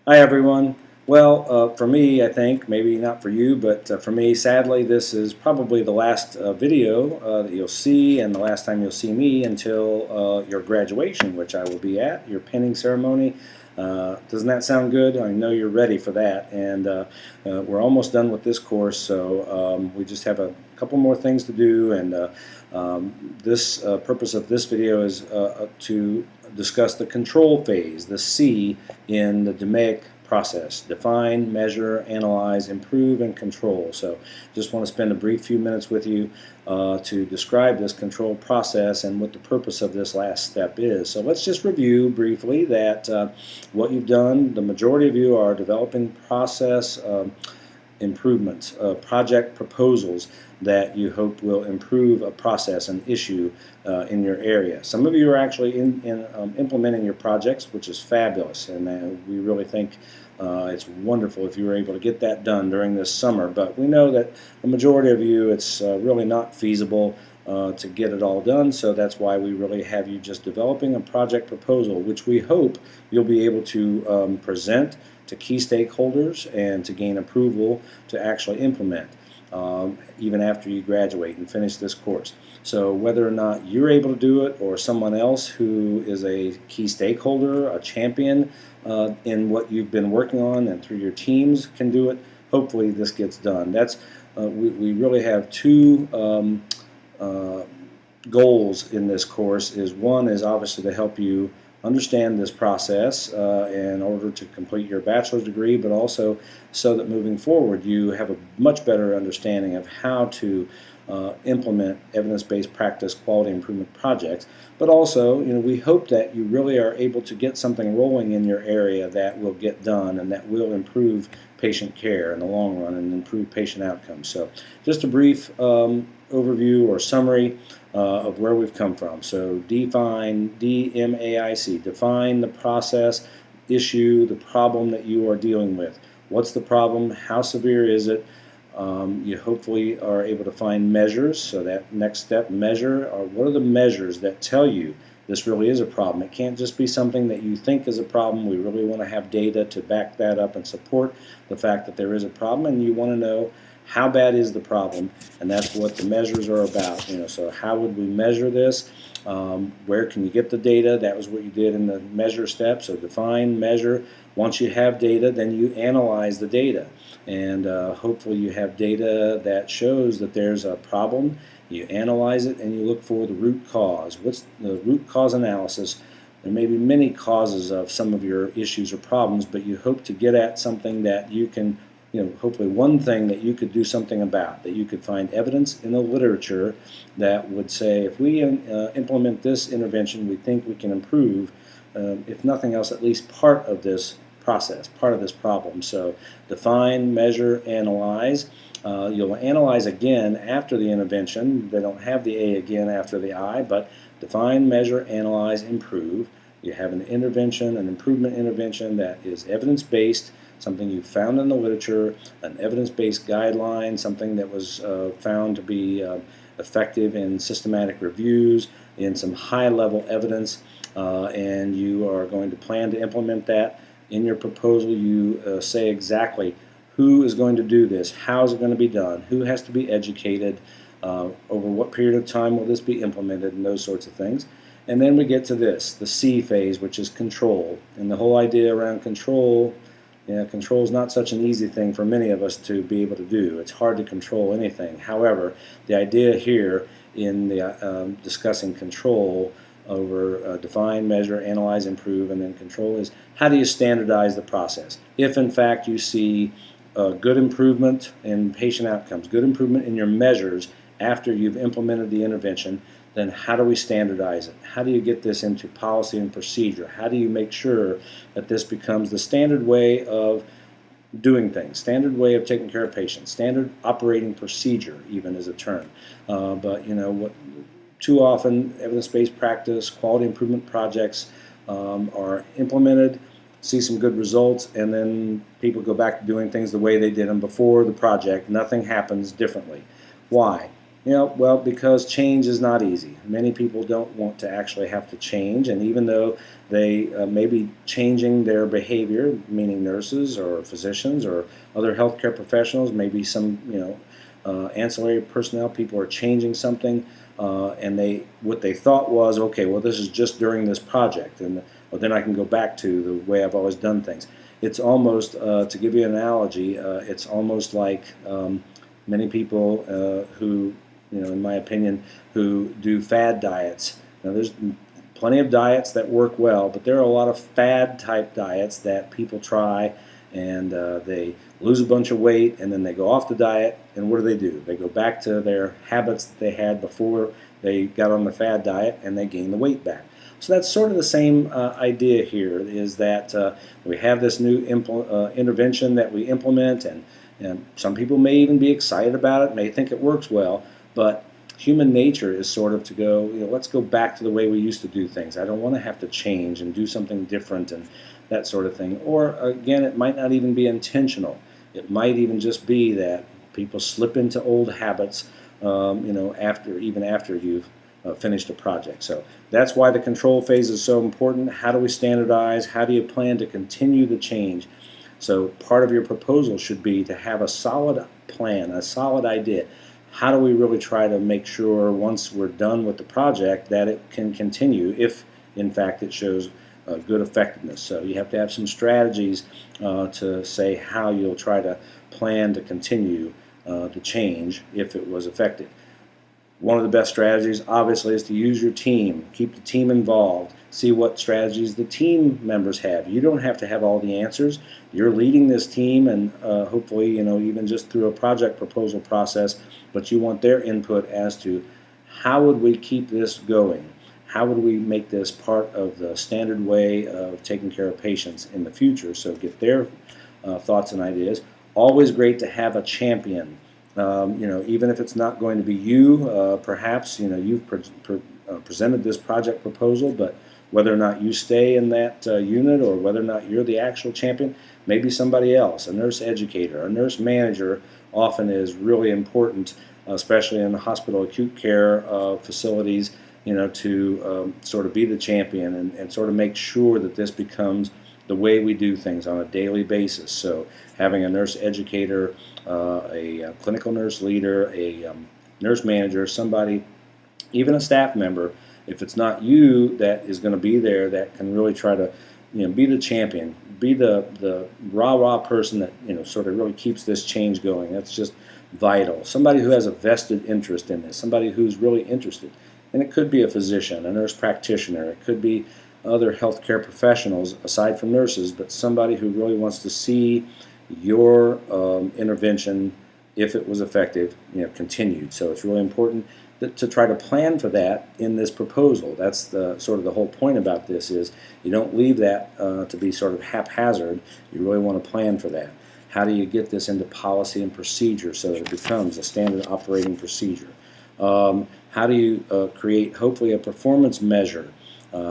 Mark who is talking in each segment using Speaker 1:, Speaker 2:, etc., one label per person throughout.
Speaker 1: Hi everyone. Well, for me, I think, maybe not for you, but for me, sadly, this is probably the last video that you'll see and the last time you'll see me until your graduation, which I will be at, your pinning ceremony. Doesn't that sound good? I know you're ready for that, and we're almost done with this course, so we just have a couple more things to do, and this purpose of this video is to discuss the control phase, the C in the DMAIC process: define, measure, analyze, improve, and control. So just want to spend a brief few minutes with you to describe this control process and what the purpose of this last step is. So let's just review briefly that what you've done. The majority of you are developing process improvements, project proposals that you hope will improve a process, an issue in your area. Some of you are actually implementing your projects, which is fabulous, and we really think it's wonderful if you were able to get that done during this summer. But we know that the majority of you, it's really not feasible to get it all done, so that's why we really have you just developing a project proposal, which we hope you'll be able to present to key stakeholders and to gain approval to actually implement even after you graduate and finish this course. So whether or not you're able to do it or someone else who is a key stakeholder, a champion in what you've been working on and through your teams can do it, hopefully this gets done. That's we really have two goals in this course. One is obviously to help you understand this process in order to complete your bachelor's degree, but also so that moving forward you have a much better understanding of how to implement evidence-based practice quality improvement projects. But also, we hope that you really are able to get something rolling in your area that will get done and that will improve patient care in the long run and improve patient outcomes. So just a brief overview or summary of where we've come from. So define, DMAIC, define the process, issue, the problem that you are dealing with. What's the problem? How severe is it? You hopefully are able to find measures. So that next step, measure, or what are the measures that tell you this really is a problem? It can't just be something that you think is a problem. We really want to have data to back that up and support the fact that there is a problem, and you want to know how bad is the problem, and that's what the measures are about. So how would we measure this? Where can you get the data? That was what you did in the measure step. So define, measure. Once you have data, then you analyze the data, and hopefully you have data that shows that there's a problem. You analyze it and you look for the root cause. What's the root cause analysis? There may be many causes of some of your issues or problems, but you hope to get at something that you can, hopefully one thing that you could do something about, that you could find evidence in the literature that would say, if we implement this intervention, we think we can improve, if nothing else, at least part of this process, part of this problem. So define, measure, analyze. You'll analyze again after the intervention. They don't have the A again after the I, but define, measure, analyze, improve. You have an intervention, an improvement intervention that is evidence-based, something you found in the literature, an evidence-based guideline, something that was found to be effective in systematic reviews, in some high-level evidence, and you are going to plan to implement that. In your proposal, you say exactly who is going to do this, how is it going to be done, who has to be educated, over what period of time will this be implemented, and those sorts of things. And then we get to this, the C phase, which is control. And the whole idea around control, control is not such an easy thing for many of us to be able to do. It's hard to control anything. However, the idea here in the discussing control over define, measure, analyze, improve, and then control is how do you standardize the process? If in fact you see good improvement in patient outcomes, good improvement in your measures after you've implemented the intervention, then how do we standardize it? How do you get this into policy and procedure? How do you make sure that this becomes the standard way of doing things, standard way of taking care of patients, standard operating procedure even is a term. But too often evidence-based practice, quality improvement projects are implemented, see some good results, and then people go back to doing things the way they did them before the project. Nothing happens differently. Why? Well, because change is not easy. Many people don't want to actually have to change, and even though they may be changing their behavior, meaning nurses or physicians or other healthcare professionals, maybe some ancillary personnel, people are changing something, and what they thought was, okay, well, this is just during this project, and well, then I can go back to the way I've always done things. It's almost, to give you an analogy, it's almost like many people who, in my opinion, who do fad diets. Now, there's plenty of diets that work well, but there are a lot of fad type diets that people try, and they lose a bunch of weight, and then they go off the diet, and what do? They go back to their habits that they had before they got on the fad diet, and they gain the weight back. So that's sort of the same idea here, is that we have this new intervention that we implement, and some people may even be excited about it, may think it works well, but human nature is sort of to go, let's go back to the way we used to do things. I don't want to have to change and do something different and that sort of thing. Or again, it might not even be intentional. It might even just be that people slip into old habits, after you've finished a project. So that's why the control phase is so important. How do we standardize? How do you plan to continue the change? So part of your proposal should be to have a solid plan, a solid idea. How do we really try to make sure once we're done with the project that it can continue if in fact it shows good effectiveness? So you have to have some strategies to say how you'll try to plan to continue the change if it was effective. One of the best strategies, obviously, is to use your team. Keep the team involved. See what strategies the team members have. You don't have to have all the answers. You're leading this team, and hopefully, even just through a project proposal process, but you want their input as to how would we keep this going? How would we make this part of the standard way of taking care of patients in the future? So get their thoughts and ideas. Always great to have a champion. Even if it's not going to be you, perhaps you've presented this project proposal, but whether or not you stay in that unit or whether or not you're the actual champion, maybe somebody else, a nurse educator, a nurse manager often is really important, especially in the hospital acute care facilities, to sort of be the champion and sort of make sure that this becomes the way we do things on a daily basis. So having a nurse educator, a clinical nurse leader, a nurse manager, somebody, even a staff member, if it's not you that is going to be there, that can really try to be the champion, be the rah-rah person that sort of really keeps this change going. That's just vital. Somebody who has a vested interest in this, somebody who's really interested. And it could be a physician, a nurse practitioner, it could be other healthcare professionals aside from nurses, but somebody who really wants to see your intervention, if it was effective, continued. So it's really important to try to plan for that in this proposal. That's the sort of the whole point about this, is you don't leave that to be sort of haphazard. You really want to plan for that. How do you get this into policy and procedure so that it becomes a standard operating procedure? How do you create, hopefully, a performance measure?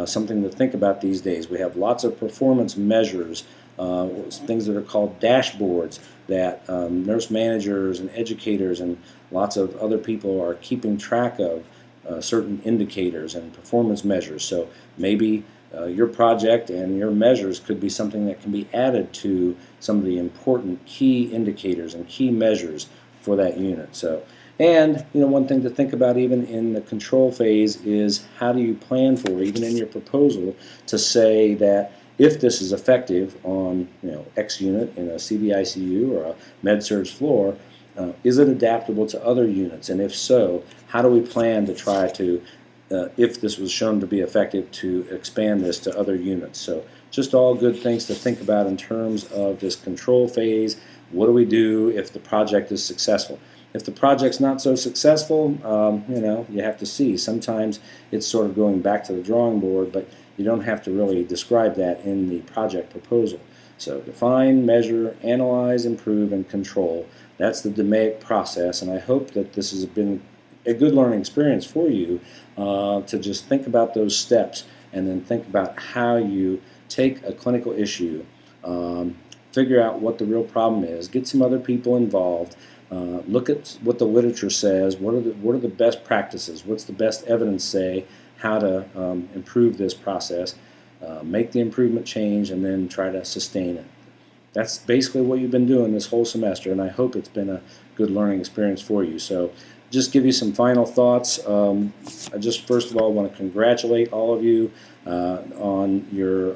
Speaker 1: Something to think about these days. We have lots of performance measures, things that are called dashboards that nurse managers and educators and lots of other people are keeping track of certain indicators and performance measures. So maybe your project and your measures could be something that can be added to some of the important key indicators and key measures for that unit. So. And one thing to think about even in the control phase is how do you plan for, even in your proposal, to say that if this is effective on X unit in a CVICU or a med-surg floor, is it adaptable to other units? And if so, how do we plan to try to, if this was shown to be effective, to expand this to other units? So just all good things to think about in terms of this control phase. What do we do if the project is successful? If the project's not so successful, you have to see. Sometimes it's sort of going back to the drawing board, but you don't have to really describe that in the project proposal. So define, measure, analyze, improve, and control. That's the DMAIC process, and I hope that this has been a good learning experience for you to just think about those steps and then think about how you take a clinical issue, figure out what the real problem is, get some other people involved, Look at what the literature says. What are the best practices? What's the best evidence say how to improve this process? Make the improvement change, and then try to sustain it. That's basically what you've been doing this whole semester, and I hope it's been a good learning experience for you. So just give you some final thoughts. I just first of all want to congratulate all of you on your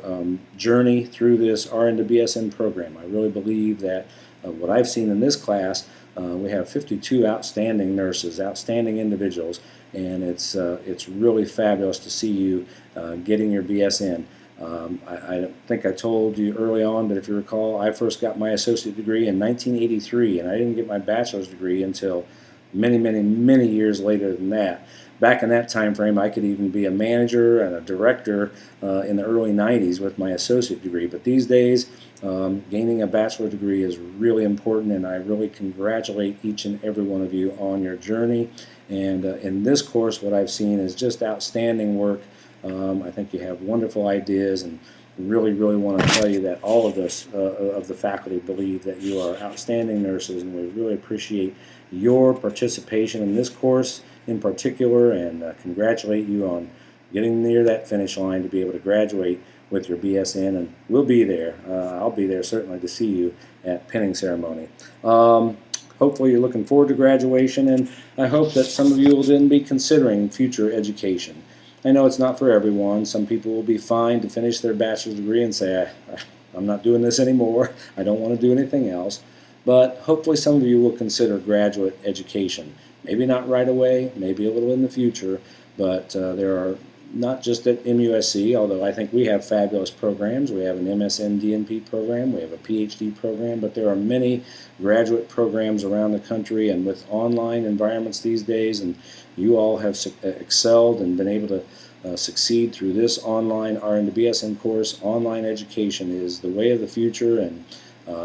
Speaker 1: journey through this RN to BSN program. I really believe that what I've seen in this class, we have 52 outstanding nurses, outstanding individuals, and it's really fabulous to see you getting your BSN. I think I told you early on, but if you recall, I first got my associate degree in 1983, and I didn't get my bachelor's degree until many years later than that. Back in that time frame, I could even be a manager and a director in the early 90s with my associate degree. But these days, gaining a bachelor degree is really important, and I really congratulate each and every one of you on your journey. And in this course, what I've seen is just outstanding work. I think you have wonderful ideas, and really want to tell you that all of us of the faculty believe that you are outstanding nurses, and we really appreciate your participation in this course in particular, and congratulate you on getting near that finish line to be able to graduate with your BSN, and we'll be there. I'll be there certainly to see you at pinning ceremony. Hopefully you're looking forward to graduation, and I hope that some of you will then be considering future education. I know it's not for everyone. Some people will be fine to finish their bachelor's degree and say, I'm not doing this anymore. I don't want to do anything else. But hopefully some of you will consider graduate education. Maybe not right away, maybe a little in the future, but there are not just at MUSC, although I think we have fabulous programs. We have an MSN DNP program, we have a PhD program, but there are many graduate programs around the country, and with online environments these days, and you all have excelled and been able to succeed through this online RN to BSN course. Online education is the way of the future, and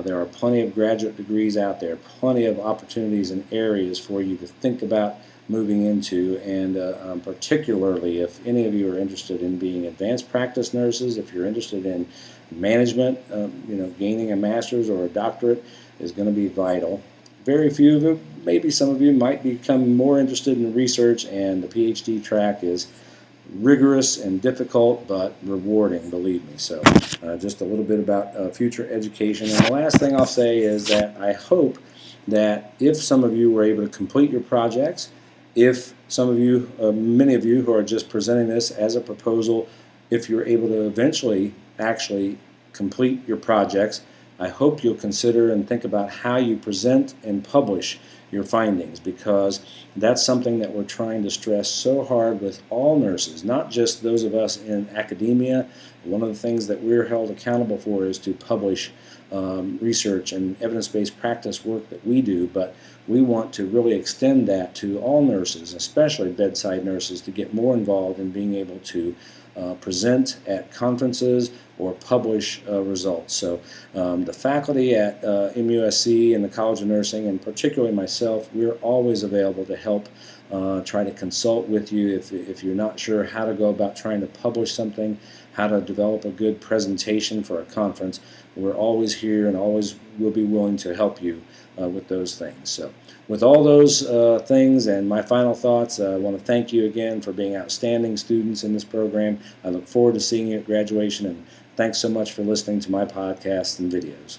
Speaker 1: there are plenty of graduate degrees out there, plenty of opportunities and areas for you to think about moving into, and particularly if any of you are interested in being advanced practice nurses, if you're interested in management, gaining a master's or a doctorate is going to be vital. Very few of you, maybe some of you, might become more interested in research, and the PhD track is rigorous and difficult, but rewarding, believe me. So just a little bit about future education. And the last thing I'll say is that I hope that if some of you were able to complete your projects, if some of you, many of you who are just presenting this as a proposal, if you're able to eventually actually complete your projects, I hope you'll consider and think about how you present and publish your findings, because that's something that we're trying to stress so hard with all nurses, not just those of us in academia. One of the things that we're held accountable for is to publish research and evidence-based practice work that we do, but we want to really extend that to all nurses, especially bedside nurses, to get more involved in being able to present at conferences or publish results. So the faculty at MUSC and the College of Nursing, and particularly myself, we're always available to help try to consult with you if you're not sure how to go about trying to publish something, how to develop a good presentation for a conference. We're always here and always will be willing to help you with those things. So with all those things and my final thoughts, I want to thank you again for being outstanding students in this program. I look forward to seeing you at graduation, and thanks so much for listening to my podcasts and videos.